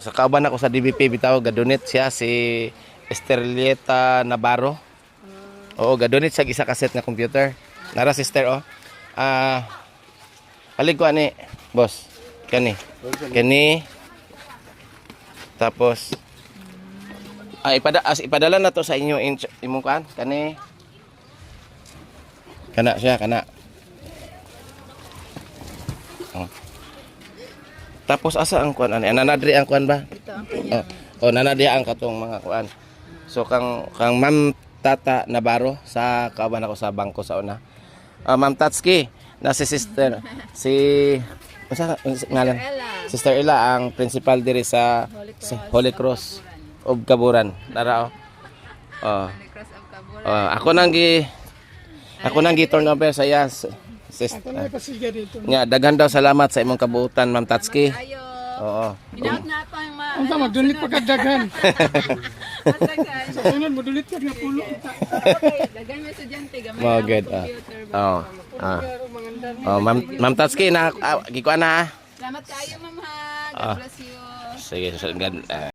sa kauban ako sa DBP bitaw gadonate siya si Esterlieta Navarro. Oo, gadonate sa isa kaset nga computer. Nara sister oh. Palig ko ani, boss. Kani. Tapos ipadala na to sa inyo imong kan kani. Kana siya kana. Oh. Tapos asa ang kuan ani? Nanadri ang kuan ba? Ito ang kanyang. Nanadri ang katong mga kuan. So kang Ma'am Tata Navarro sa kauban ako sa bangko sa una. Ma'am Tatski na si sister si ngalan? Sister Ella ang principal diri sa Holy Cross of Kaburan. Nara oh. Holy Cross of Kaburan. Ako nang gi-turn over sa iya. Nya daghan daw salamat sa imong kabuutan Ma'am Tatski. Ayo. Oo. Minaot na ito ang mga... Unta magdulit pa kadaghan. Matagan. Sa unod modulit ka nga pulo. Okay, dagan mo estudyante. Gamay Mga ang good. computer. Ma'am Tatski na gikuan na. Salamat kayo, ma'am ha. God bless you. Sige,